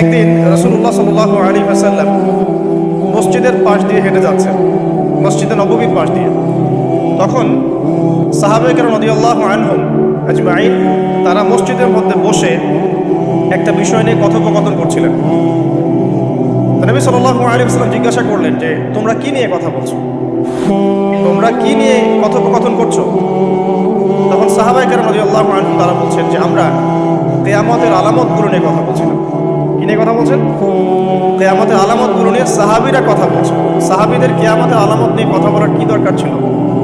একদিন রাসূলুল্লাহ সাল্লাল্লাহু আলাইহি ওয়াসাল্লাম মসজিদের পাশ দিয়ে হেঁটে যাচ্ছেন, মসজিদে নববীর পাশ দিয়ে। তখন সাহাবায়ে কেরাম রাদিয়াল্লাহু আনহুম আজমাইন তারা মসজিদের মধ্যে বসে একটা বিষয় নিয়ে কথোপকথন করছিলেন। নবী সাল্লাল্লাহু আলাইহি ওয়াসাল্লাম জিজ্ঞাসা করলেন যে তোমরা কি নিয়ে কথা বলছো, তোমরা কি নিয়ে কথোপকথন করছো? তখন সাহাবায়ে কেরাম রাদিয়াল্লাহু আনহুম তারা বলছেন যে আমরা কিয়ামতের আলামতগুলো নিয়ে কথা বলছিলাম। কি নিয়ে কথা বলছেন? কিয়ামতের আলামতগুলো নিয়ে সাহাবীরা কথা বলছেন। সাহাবীদের কিয়ামতের আলামত নিয়ে কথা বলার কি দরকার ছিল?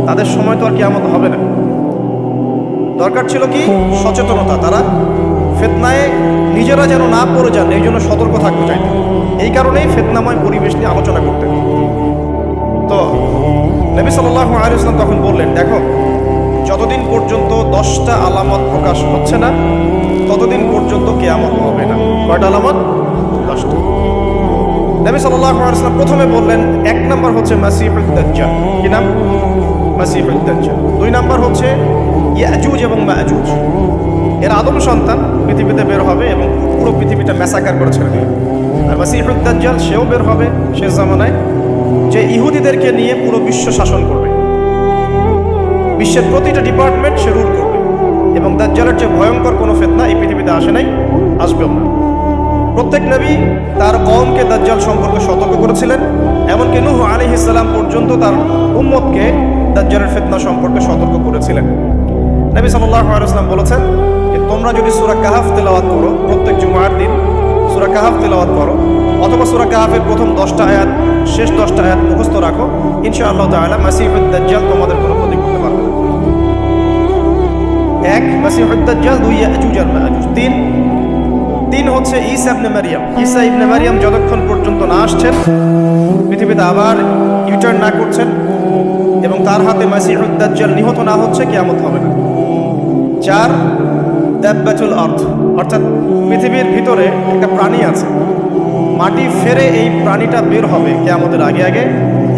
তাদের সময় তো আর কিয়ামত হবে না। দরকার ছিল কি? সচেতনতা। তারা ফিতনায় নিজেরা যেন না পড়ে যান, এই জন্য সতর্ক থাকতে চাইতেন। এই কারণেই ফিতনাময় পরিবেশ নিয়ে আলোচনা করতেন। তো নবী সাল্লাল্লাহু আলাইহি ওয়াসাল্লাম তখন বললেন, দেখো, যতদিন পর্যন্ত 10টা আলামত প্রকাশ হচ্ছে না ততদিন পর্যন্ত কিয়ামত হবে না। কয়টা আলামত? 10টা। নবী সাল্লাল্লাহু আলাইহি ওয়াসাল্লাম প্রথমে বললেন, এক নাম্বার হচ্ছে মাসিহুদ দাজ্জাল। কি নাম? মাসিহুদ দাজ্জাল। 2 নাম্বার হচ্ছে ইয়াজুজ এবং মাজুজ। এর আদম সন্তান পৃথিবীতে বের হবে এবং পুরো পৃথিবীটা ম্যাসাকার করে ছেড়ে দেবে। আর মাসিহুদ দাজ্জাল সেও বের হবে শেষ জামানায়, যে ইহুদিদেরকে নিয়ে পুরো বিশ্ব শাসন করবে। বিশ্বের প্রতিটা ডিপার্টমেন্ট সে রুল করবে এবং দাজ্জালের চেয়ে ভয়ঙ্কর কোনো ফিতনা এই পৃথিবীতে আসে নাই, আসবেও না। প্রত্যেক নবী তার কওমকে দাজ্জাল সম্পর্কে সতর্ক করেছিলেন, এমনকি নূহ আলাইহিস সালাম পর্যন্ত তার উম্মতকে দাজ্জালের ফিতনা সম্পর্কে সতর্ক করেছিলেন। নবী সাল্লাল্লাহু আলাইহি ওয়াসাল্লাম বলেছেন যে তোমরা যদি সূরা কাহাফ তেলাওয়াত করো, প্রত্যেক জুমার দিন সূরা কাহাফ তেলাওয়াত করো, অথবা সূরা কাহাফের প্রথম 10টা আয়াত শেষ 10টা আয়াত মুখস্থ রাখো, ইনশাআল্লাহ তাআলা মাসিহুদ দাজ্জাল তোমাদের কোনো ক্ষতি করতে পারবে না। 1 মাসিহুদ দাজ্জাল, 2 ইয়াজুজ আর মাজুজ, 3 হচ্ছে ঈসা ইবনে মারইয়াম। ঈসা ইবনে মারইয়াম যতক্ষণ পর্যন্ত না আসছেন, পৃথিবীতে আবার ইউটার্ন না করছেন এবং তার হাতে মাসিহুদ দাজ্জাল নিহত না হচ্ছে, কিয়ামত হবে না। 4 দাব্বাতুল আরদ, অর্থাৎ পৃথিবীর ভিতরে একটা প্রাণী আছে, মাটি ফেরে এই প্রাণীটা বের হবে কিয়ামতের আগে আগে,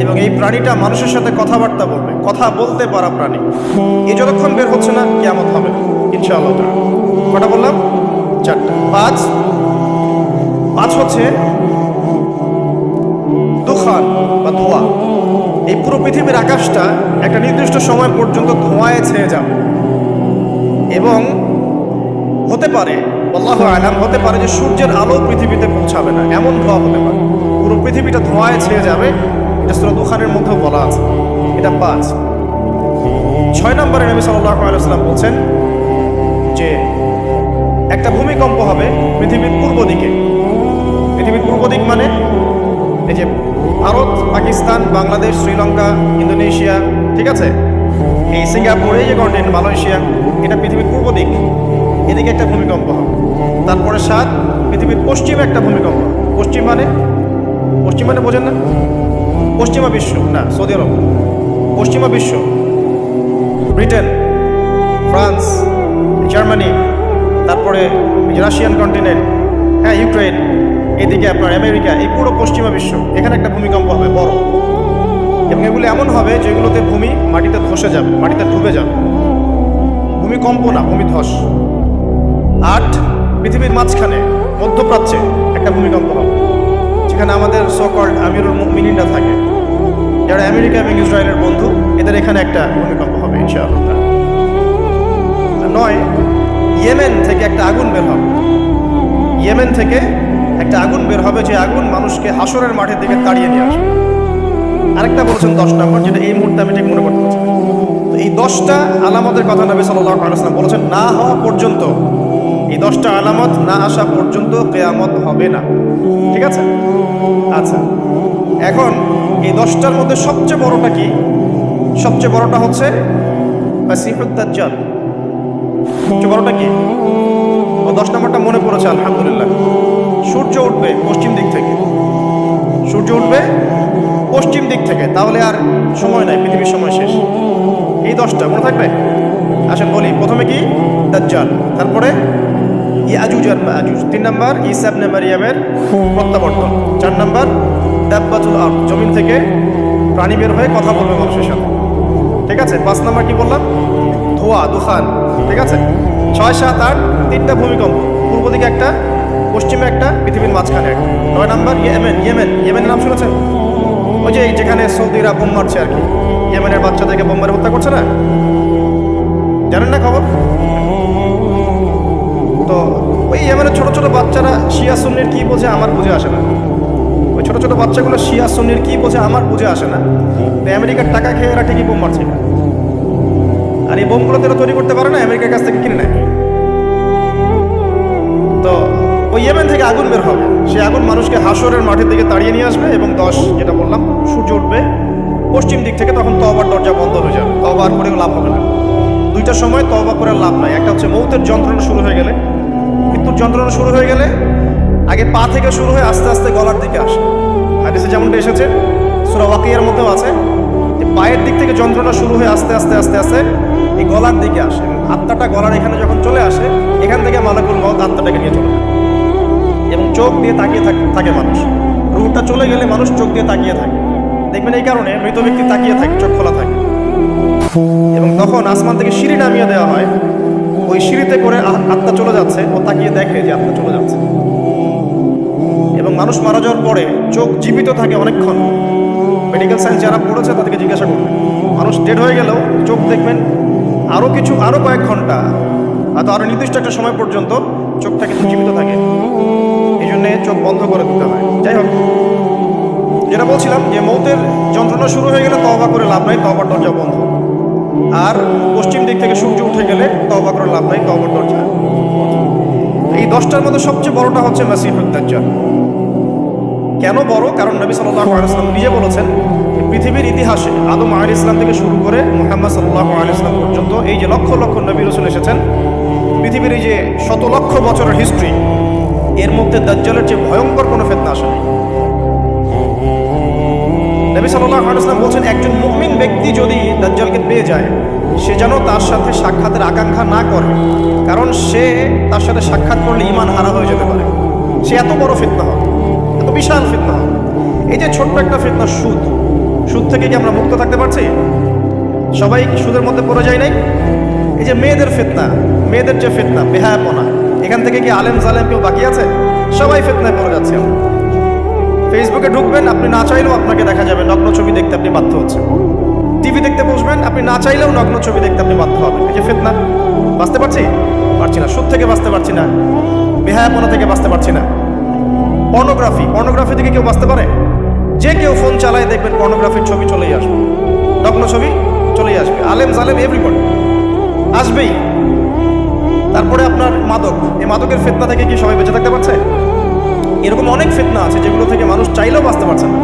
এবং এই প্রাণীটা মানুষের সাথে কথাবার্তা বলবে, কথা বলতে পারা প্রাণী। এই যতক্ষণ বের হচ্ছে না, কিয়ামত হবে না ইনশাআল্লাহ। কটা বললাম? 4টা। 5 হচ্ছে দুখান বা ধোঁয়া। এই পুরো পৃথিবীর আকাশটা একটা নির্দিষ্ট সময় পর্যন্ত ধোঁয়ায় ছেয়ে যাবে এবং হতে পারে, আল্লাহু আলাম, হতে পারে যে সূর্যের আলো পৃথিবীতে পৌঁছাবে না, এমন ধোঁয়া হতে পারে। পুরো পৃথিবীটা ধোঁয়ায় ছেয়ে যাবে, এটা সূরা দুখানের মধ্যেও বলা আছে। এটা 5। 6 নম্বরে নবী সাল্লাল্লাহু আলাইহি ওয়াসাল্লাম বলছেন যে একটা ভূমিকম্প হবে পৃথিবীর পূর্ব দিকে। পৃথিবীর পূর্ব দিক মানে এই যে ভারত, পাকিস্তান, বাংলাদেশ, শ্রীলঙ্কা, ইন্দোনেশিয়া, ঠিক আছে, এই সিঙ্গাপুর, এই যে কন্টিনেন্ট, মালয়েশিয়া, এটা পৃথিবীর পূর্ব দিক। এদিকে একটা ভূমিকম্প হবে। তারপরে 7 পৃথিবীর পশ্চিমে একটা ভূমিকম্প। পশ্চিম মানে বোঝেন না? পশ্চিমা বিশ্ব না, সৌদি আরব, পশ্চিমা বিশ্ব, ব্রিটেন, ফ্রান্স, জার্মানি, তারপরে রাশিয়ান কন্টিনেন্ট, হ্যাঁ, ইউক্রেন, এদিকে আপনার আমেরিকা, এই পুরো পশ্চিমা বিশ্ব, এখানে একটা ভূমিকম্প হবে বড়। এবং এগুলো এমন হবে যেগুলোতে ভূমি মাটিতে ধসে যাবে, মাটিতে ডুবে যাবে। ভূমিকম্প না, ভূমিধস। 8 পৃথিবীর মাঝখানে মধ্যপ্রাচ্যে একটা ভূমিকম্প হবে, যেখানে আমাদের সো-কল্ড আমিরুল মুমিনিনরা থাকে, যারা আমেরিকা এবং ইসরায়েলের বন্ধু, এদের এখানে একটা ভূমিকম্প হবে ইনশাআল্লাহ। 9 ইয়েমেন থেকে একটা আগুন বের হবে। ইয়েমেন থেকে একটা আগুন বের হবে, যে আগুন মানুষকে হাসরের মাঠের দিকে তাড়িয়ে নিয়ে আসবে। আরেকটা বলেছেন 10 নম্বর, যেটা এই মুহূর্তে আমি ঠিক মনে করতে পারছি না। তো এই 10টা আলামতের কথা নবী সাল্লাল্লাহু আলাইহি ওয়াসাল্লাম বলেছেন, না হওয়া পর্যন্ত, এই 10টা আলামত না আসা পর্যন্ত কিয়ামত হবে না। ঠিক আছে? আচ্ছা, এখন এই 10টার মধ্যে সবচেয়ে বড়টা কি? সবচেয়ে বড়টা হচ্ছে মাসিহুদ দাজ্জাল। সবচেয়ে বড়টা কি? ও 10 নম্বরটা মনে পড়েছে, আলহামদুলিল্লাহ। সূর্য উঠবে পশ্চিম দিক থেকে। সূর্য উঠবে পশ্চিম দিক থেকে, তাহলে আর সময় নাই, পৃথিবীর সময় শেষ। এই 10টা মনে থাকবে? আসেন বলি। প্রথমে কি? দাজ্জাল। তারপরে ইয়াজুজ আর মাজুজ। 3 নাম্বার ঈসা ইবনে মারইয়ামের প্রত্যাবর্তন। 4 নাম্বার দাব্বাতুল আরদ, জমিন থেকে প্রাণী বের হয়ে কথা বলবে মানুষের সাথে। ঠিক আছে? 5 নাম্বার কি বললাম? ধোঁয়া, দুখান। ঠিক আছে? 6, 7, 8 3টা ভূমিকম্প, পূর্ব দিকে একটা, পশ্চিমে একটা, পৃথিবীর মাঝখানে ইয়েমেনের নাম শুনেছেন? ওই যে যেখানে সৌদিরা বোম মারছে আর কি, ইয়েমেনের বাচ্চাদেরকে বোম মেরে হত্যা করছে না, জানেন না খবর? তো ওই ইয়েমেনের ছোট ছোট বাচ্চারা শিয়া সুন্নির কি বোঝে আমার বুঝে আসে না। ওই ছোট ছোট বাচ্চাগুলো শিয়া সুন্নির কি বোঝে আমার বুঝে আসে না। তো আমেরিকার টাকা খেয়ে এরা ঠিকই বোম মারছে, আর এই বোমগুলো তারা তৈরি করতে পারে না, আমেরিকার কাছ থেকে কিনে নেয়। তো ওই ইয়েমেন থেকে আগুন বের হবে, সেই আগুন মানুষকে হাসরের মাঠের দিকে তাড়িয়ে নিয়ে আসবে, এবং 10 যেটা বললাম সূর্য উঠবে পশ্চিম দিক থেকে, তখন তওবার দরজা বন্ধ হয়ে যাবে, তওবা আর করেও লাভ হবে না। দুইটার সময় তওবা করে লাভ নাই। একটা হচ্ছে মৌতের যন্ত্রণা শুরু হয়ে গেলে, মৃত্যুর যন্ত্রণা শুরু হয়ে গেলে আগে পা থেকে শুরু হয়ে আস্তে আস্তে গলার দিকে আসে। হাদিসে যেমনটা এসেছে, সূরা ওয়াকিয়ার মধ্যেও আছে যে পায়ের দিক থেকে যন্ত্রণা শুরু হয়ে আস্তে আস্তে আস্তে আস্তে এই গলার দিকে আসে, এবং আত্মাটা গলার এখানে যখন চলে আসে, এখান থেকে মালাকুল মউত আত্মাটাকে নিয়ে চলে যায়, এবং চোখ দিয়ে তাকিয়ে থাকে মানুষ। রুহটা চলে গেলে মানুষ চোখ দিয়ে তাকিয়ে থাকে, দেখবেন এই কারণে মৃত ব্যক্তি তাকিয়ে থাকে, চোখ খোলা থাকে। এবং তখন আসমান থেকে সিঁড়ি নামিয়ে দেওয়া হয়, ওই সিঁড়িতে করে আত্মা চলে যাচ্ছে, ও তাকিয়ে দেখে যে আত্মা চলে যাচ্ছে। এবং মানুষ মারা যাওয়ার পরে চোখ জীবিত থাকে অনেকক্ষণ। মেডিকেল সায়েন্স যারা পড়েছে তাদেরকে জিজ্ঞাসা করবেন, মানুষ ডেড হয়ে গেলেও চোখ দেখবেন আরও কয়েক ঘন্টা, হয়তো আরও নির্দিষ্ট একটা সময় পর্যন্ত চোখটা কিন্তু জীবিত থাকে। এই জন্যে চোখ বন্ধ করে দিতে হয়। যাই হোক, যেটা বলছিলাম যে মৌতের যন্ত্রণা শুরু হয়ে গেলে তওবা করে লাভ নাই, তওবার দরজা বন্ধ। আর পশ্চিম দিক থেকে সূর্য উঠে গেলে তওবা করে লাভ নাই, তওবার দরজা বন্ধ। এই 10টার মধ্যে সবচেয়ে বড়টা হচ্ছে মাসিহুদ দাজ্জাল। কেন বড়? কারণ নবী সাল্লাল্লাহু আলাইহি ওয়াসাল্লাম নিজে বলেছেন, পৃথিবীর ইতিহাসে আদম আলাইহিস সালাম থেকে শুরু করে মুহাম্মদ সাল্লাল্লাহু আলাইহি ওয়াসাল্লাম পর্যন্ত এই যে লক্ষ লক্ষ নবী রাসূল এসেছেন, পৃথিবীর এই যে শত লক্ষ বছরের হিস্ট্রি, এর মধ্যে দাজ্জালের যে ভয়ঙ্কর কোনো ফিতনা আসে নাই। নবী সাল্লাল্লাহু আলাইহি ওয়াসাল্লাম বলছেন, একজন মুমিন ব্যক্তি যদি দাজ্জালকে পেয়ে যায়, সে যেন তার সাথে সাক্ষাতের আকাঙ্ক্ষা না করে, কারণ সে তার সাথে সাক্ষাৎ করলে ঈমান হারা হয়ে যেতে পারে। সে এত বড় ফিতনা হবে, এত বিশাল ফিতনা হবে। এই যে ছোট্ট একটা ফিতনা সুদ থেকে কি আমরা মুক্ত থাকতে পারছি? সবাই সুদের মধ্যে পড়ে যায় নাই? এই যে মেয়েদের ফিতনা, মেয়েদের যে ফিতনা, বেহায়াপনা, এখান থেকে কি আলেম জালেম কেউ বাকি আছে? সবাই ফিতনায় পড়ে যাচ্ছে। ফেসবুকে ঢুকবেন, আপনি না চাইলেও আপনাকে দেখা যাবে নগ্ন ছবি দেখতে আপনি বাধ্য হচ্ছেন। টিভি দেখতে বসবেন, আপনি না চাইলেও নগ্ন ছবি দেখতে আপনি বাধ্য হবেন। এই যে ফিতনা, বাঁচতে পারছি না, সুদ থেকে বাঁচতে পারছি না, বেহায়াপনা থেকে বাঁচতে পারছি না। পর্নোগ্রাফি থেকে কেউ বাঁচতে পারে? যে কেউ ফোন চালায় দেখবেন পর্নোগ্রাফির ছবি চলেই আসবে, নগ্ন ছবি চলেই আসবে। আলেম জালেম এভরিবডি আসবেই। তারপরে আপনার মাদক, এই মাদকের ফিতনা থেকে কি সবাই বেঁচে থাকতে পারছে? এরকম অনেক ফিতনা আছে যেগুলো থেকে মানুষ চাইলেও বাঁচতে পারছে না।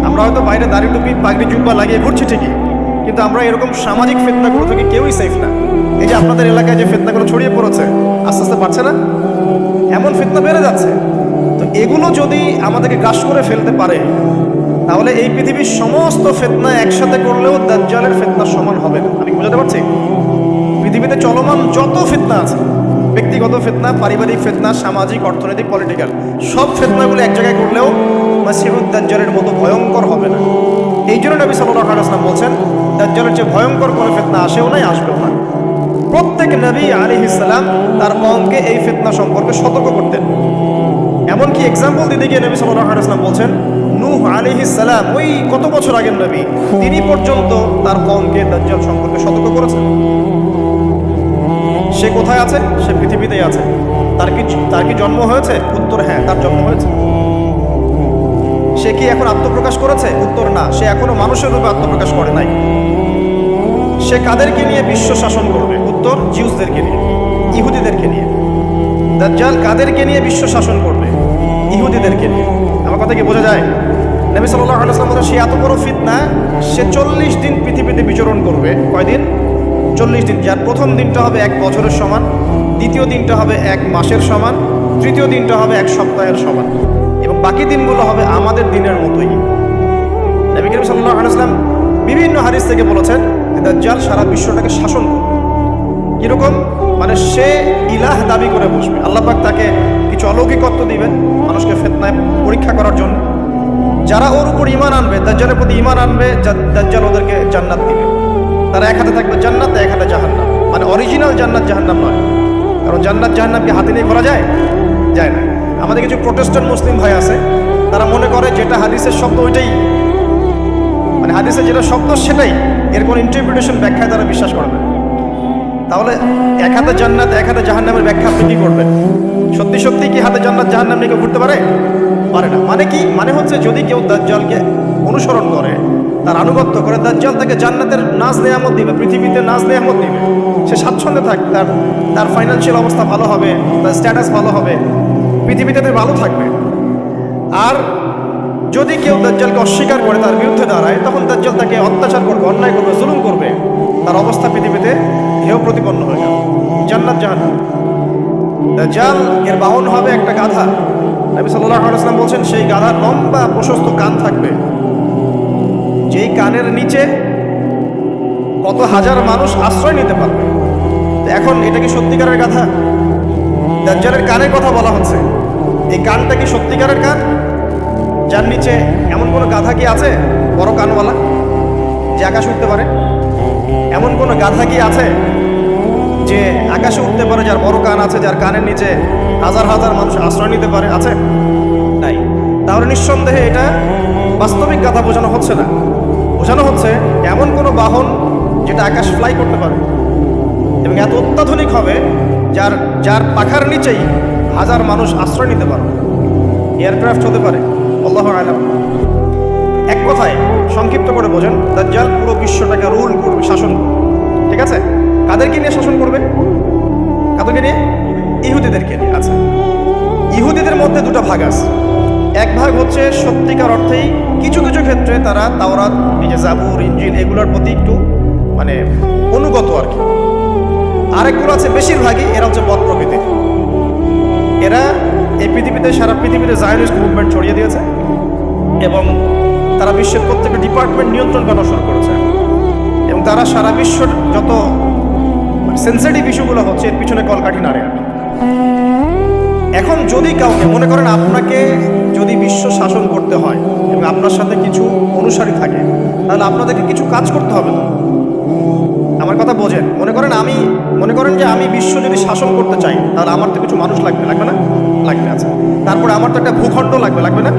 আমরা হয়তো বাইরে দাড়ি টুপি পাগড়ি জুব্বা লাগিয়ে ঘুরছি ঠিকই, কিন্তু আমরা এরকম সামাজিক ফিতনাগুলো থেকে কেউই সেফ না। এই যে আপনাদের এলাকায় যে ফিতনাগুলো ছড়িয়ে পড়েছে, আস্তে আস্তে পারছে না, এমন ফিতনা বেড়ে যাচ্ছে। তো এগুলো যদি আমাদেরকে গ্রাস করে ফেলতে পারে, তাহলে এই পৃথিবীর সমস্ত ফিতনা একসাথে করলেও দাজ্জালের ফিতনার সমান হবে না। আমি বোঝাতে পারছি? পৃথিবীতে চলমান যত ফিতনা আছে, ব্যক্তিগত ফিতনা, পারিবারিক ফিতনা, সামাজিক, অর্থনৈতিক, পলিটিক্যাল, সব ফিতনাগুলো এক জায়গায় করলেও মাসিহুদ দাজ্জালের মতো ভয়ঙ্কর হবে না। এই জন্য নবী সাল্লাল্লাহু আলাইহি ওয়াসাল্লাম বলছেন, দাজ্জালের যে ভয়ঙ্কর কোনো ফিতনা আসেও নাই, আসবেও না। প্রত্যেক নবী আলাইহিস সালাম তার কওমকে এই ফিতনা সম্পর্কে সতর্ক করতেন। এমনকি এক্সাম্পল দিতে গিয়ে নবী সাল্লাল্লাহু আলাইহি ওয়াসাল্লাম বলছেন, নূহ আলাইহিস সালাম, ওই কত বছর আগের নবী, তিনি পর্যন্ত তার কওমকে দাজ্জাল সম্পর্কে সতর্ক করেছেন। সে কোথায় আছে? সে পৃথিবীতেই আছে। তার কি জন্ম হয়েছে? উত্তর হ্যাঁ, তার জন্ম হয়েছে। সে কি এখন আত্মপ্রকাশ করেছে? উত্তর না, সে এখনো মানুষের রূপে আত্মপ্রকাশ করে নাই। সে কাদেরকে নিয়ে বিশ্ব শাসন করবে? উত্তর জিউসদেরকে নিয়ে, ইহুদিদেরকে নিয়ে। দাজ্জাল কাদেরকে নিয়ে বিশ্ব শাসন করবে? ইহুদিদেরকে নিয়ে। আমার কথা কি বোঝা যায়? নবী সাল্লাল্লাহু আলাইহি ওয়াসাল্লাম বলেন, সে এত বড় ফিতনা, সে 40 দিন পৃথিবীতে বিচরণ করবে। কয়দিন? 40 দিন। যার প্রথম দিনটা হবে 1 বছরের সমান, দ্বিতীয় দিনটা হবে 1 মাসের সমান, তৃতীয় দিনটা হবে 1 সপ্তাহের সমান, এবং বাকি দিনগুলো হবে আমাদের দিনের মতোই। নবী করিম সাল্লাল্লাহু আলাইহি ওয়াসাল্লাম বিভিন্ন হাদিস থেকে বলেছেন যে দাজ্জাল সারা বিশ্বটাকে শাসন করবে। কিরকম? মানে সে ইলাহ দাবি করে বসবে। আল্লাহ পাক তাকে কিছু অলৌকিকত্ব দিবেন মানুষকে ফিতনায় পরীক্ষা করার জন্য। যারা ওর উপর ঈমান আনবে, দাজ্জালের প্রতি ঈমান আনবে, দাজ্জাল ওদেরকে জান্নাত দিবে। তারা এক হাতে থাকবে জান্নাত, এক হাতে জাহান্নাম। মানে অরিজিনাল জান্নাত জাহান্নাম নয়, কারণ জান্নাত জাহান্নাম কি হাতে নিয়ে ঘোরা যায়? যায় না। আমাদের কিছু প্রোটেস্ট্যান্ট মুসলিম ভাই আছে, তারা মনে করে যেটা হাদিসের শব্দ ওইটাই, মানে হাদিসে যেটা শব্দ সেটাই, এর কোনো ইন্টারপ্রিটেশন ব্যাখ্যায় তারা বিশ্বাস করে না। তাহলে এক হাতে জান্নাত এক হাতে জাহান্নামের ব্যাখ্যা আপনি কি করবেন? সত্যি সত্যি কি হাতে জান্নাত জাহান্নাম নিয়ে কেউ ঘুরতে পারে? পারে না। মানে কি? মানে হচ্ছে যদি কেউ দাজ্জালকে অনুসরণ করে, তার আনুগত্য করে, দাজ্জাল তাকে জান্নাতের নাজ নেয়ামত দিবে, পৃথিবীতে নাজ নেয়ামত দিবে, সে স্বাচ্ছন্দ্যে থাকবে, তার ফাইন্যান্সিয়াল অবস্থা ভালো হবে, তার স্ট্যাটাস ভালো হবে, পৃথিবীতে ভালো থাকবে। আর যদি কেউ দাজ্জালকে অস্বীকার করে, তার বিরুদ্ধে দাঁড়ায়, তখন দাজ্জাল তাকে অত্যাচার করবে, অন্যায় করবে, জুলুম করবে, তার অবস্থা পৃথিবীতে হেয় প্রতিপন্ন হয়ে যাবে, জান্নাত জাহান্নাম। দাজ্জাল এর বাহন হবে একটা গাধা। নবী সাল্লাল্লাহু আলাইহি ওয়াসাল্লাম বলছেন সেই গাধার লম্বা প্রশস্ত কান থাকবে, যেই কানের নিচে কত হাজার মানুষ আশ্রয় নিতে পারবে। এখন এটা কি সত্যিকারের গাধা? দাজ্জালের কানের কথা বলা হচ্ছে, এই কানটা কি সত্যিকারের কান? যার নিচে এমন কোনো গাধা কি আছে বড় কানওয়ালা যে আকাশে উঠতে পারে? এমন কোনো গাধা কি আছে যে আকাশে উঠতে পারে, যার বড় কান আছে, যার কানের নিচে হাজার হাজার মানুষ আশ্রয় নিতে পারে? আছে? নাই। তাহলে নিঃসন্দেহে এটা বাস্তবিক গাধা বোঝানো হচ্ছে না, বোঝানো হচ্ছে এমন কোনো বাহন যেটা আকাশ ফ্লাই করতে পারে এবং এত অত্যাধুনিক হবে যার যার পাখার নিচেই হাজার মানুষ আশ্রয় নিতে পারে। এয়ারক্রাফট হতে পারে, আল্লাহু আ'লাম। এক কথায় সংক্ষিপ্ত করে বোঝেন, দাজ্জাল পুরো বিশ্বটাকে রুল করবে, শাসন করবে। ঠিক আছে? কাদেরকে নিয়ে শাসন করবে? কাদেরকে নিয়ে? ইহুদিদেরকে নিয়ে। আচ্ছা, ইহুদিদের মধ্যে দুটো ভাগ আছে। এক ভাগ হচ্ছে সত্যিকার অর্থেই কিছু কিছু ক্ষেত্রে তারা তাওরাত, নিজে জাবুর, ইনজিল এগুলোর প্রতি একটু মানে অনুগত আর কি। আরেকগুলো আছে বেশিরভাগই এরা হচ্ছে বদ প্রকৃতির। এরা এই পৃথিবীতে, সারা পৃথিবীতে জায়নিস্ট মুভমেন্ট ছড়িয়ে দিয়েছে এবং তারা বিশ্বের প্রত্যেকটা ডিপার্টমেন্ট নিয়ন্ত্রণ করা শুরু করেছে এবং তারা সারা বিশ্বর যত সেন্সিটিভ ইস্যুগুলো হচ্ছে এর পিছনে কলকাঠি নাড়ে আর কি। এখন যদি কাউকে মনে করেন আপনাকে যদি বিশ্ব শাসন করতে হয় এবং আপনার সাথে কিছু অনুসারী থাকে, তাহলে আপনাদেরকে কিছু কাজ করতে হবে। তো আমার কথা বোঝেন। মনে করেন যে আমি বিশ্ব যদি শাসন করতে চাই, তাহলে আমার তো কিছু মানুষ লাগবে, লাগবে না? লাগবে। আছে। তারপরে আমার তো একটা ভূখণ্ড লাগবে, লাগবে না?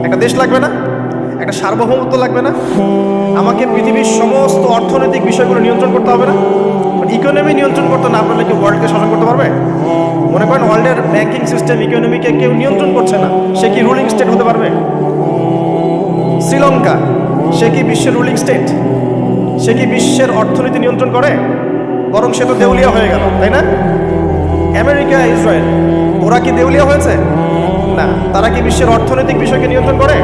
একটা দেশ লাগবে না? একটা সার্বভৌমত্ব লাগবে না? আমাকে পৃথিবীর সমস্ত অর্থনৈতিক বিষয়গুলো নিয়ন্ত্রণ করতে হবে না? ইকোনমি নিয়ন্ত্রণ করতে না পারলে কি ওয়ার্ল্ডকে শাসন করতে পারবে? মনে করেন ওয়ার্ল্ডের ব্যাংকিং সিস্টেম, ইকোনমিকে কেউ নিয়ন্ত্রণ করছে না, সে কি রুলিং স্টেট হতে পারবে? শ্রীলঙ্কা, সে কি বিশ্বের রুলিং স্টেট? সে কি বিশ্বের অর্থনীতি নিয়ন্ত্রণ করে? বরং সে তো দেউলিয়া হয়ে গেল, তাই না? আমেরিকা, ইসরায়েল, ওরা কি দেউলিয়া হয়েছে? না। তারা কি বিশ্বের অর্থনৈতিক বিষয়কে নিয়ন্ত্রণ করে?